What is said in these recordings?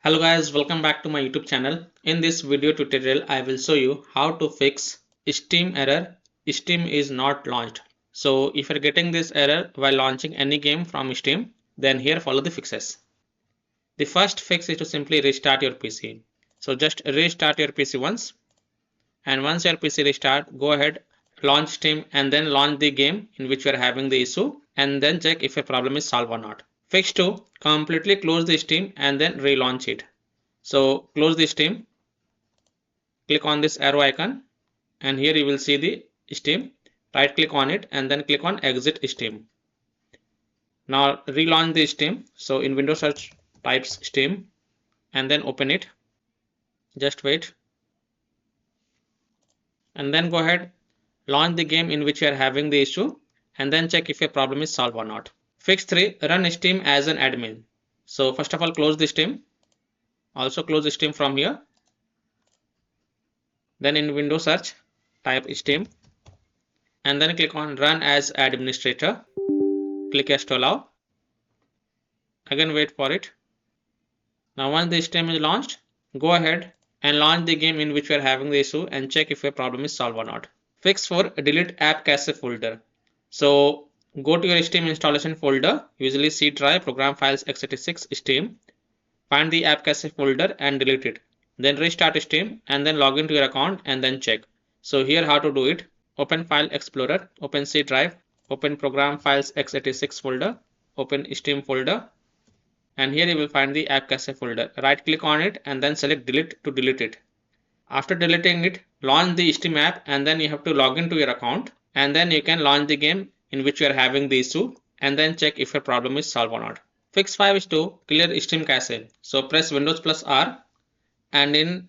Hello guys, welcome back to my YouTube channel. In this video tutorial, I will show you how to fix Steam error. Steam is not launched. So if you're getting this error while launching any game from Steam, then here follow the fixes. The first fix is to simply restart your PC. So just restart your PC once. And once your PC restart, go ahead, launch Steam and then launch the game in which you are having the issue and then check if your problem is solved or not. Fix 2, completely close the Steam and then relaunch it. So close the Steam, click on this arrow icon and here you will see the Steam. Right click on it and then click on exit Steam. Now relaunch the Steam. So in Windows search types Steam and then open it. Just wait. And then go ahead, launch the game in which you are having the issue and then check if your problem is solved or not. Fix 3, run Steam as an admin. So first of all close the Steam. Also close the Steam from here. Then in Windows search type Steam and then click on run as administrator. Click yes to allow. Again wait for it. Now once the Steam is launched, go ahead and launch the game in which you are having the issue and check if your problem is solved or not. Fix 4, delete appcache folder. So go to your Steam installation folder, usually C drive, program files, x86, Steam. Find the appcache folder and delete it. Then restart Steam and then log into your account and then check. So here how to do it. Open File Explorer, open C drive, open Program Files x86 folder, open Steam folder, and here you will find the appcache folder. Right click on it and then select delete to delete it. After deleting it, launch the Steam app and then you have to log into your account and then you can launch the game in which you are having the issue and then check if your problem is solved or not. Fix 5 is to clear Steam cache. So press Windows plus R and in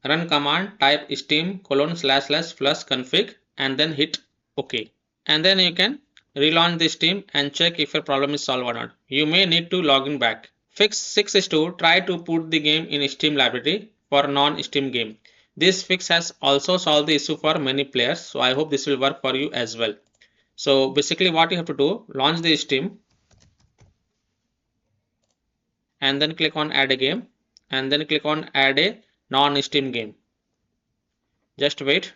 run command type steam //config and then hit OK. And then you can relaunch the Steam and check if your problem is solved or not. You may need to log in back. Fix 6 is to try to put the game in Steam library for non-Steam game. This fix has also solved the issue for many players, so I hope this will work for you as well. So basically what you have to do, launch the Steam and then click on add a game and then click on add a non-Steam game. Just wait.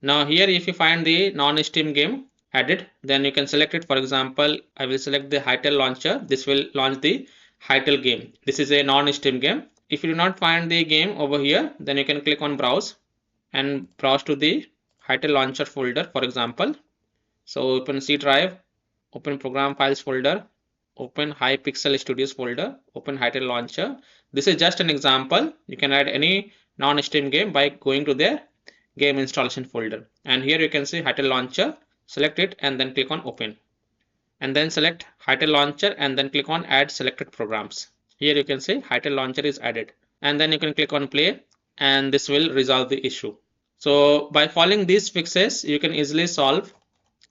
Now here if you find the non-Steam game added, then you can select it. For example, I will select the Hytale launcher. This will launch the Hytale game. This is a non-Steam game. If you do not find the game over here, then you can click on browse and browse to the Hytale launcher folder, for example. So open C drive, open program files folder, open Hypixel Studios folder, open Hytale launcher. This is just an example. You can add any non-Steam game by going to their game installation folder. And here you can see Hytale launcher. Select it and then click on open. And then select Hytale launcher and then click on add selected programs. Here you can see Hytale launcher is added. And then you can click on play and this will resolve the issue. So by following these fixes, you can easily solve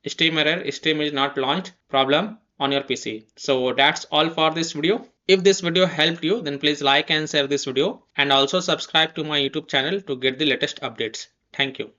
Steam error, Steam is not launched problem on your PC. So that's all for this video. If this video helped you, then please like and share this video and also subscribe to my YouTube channel to get the latest updates. Thank you.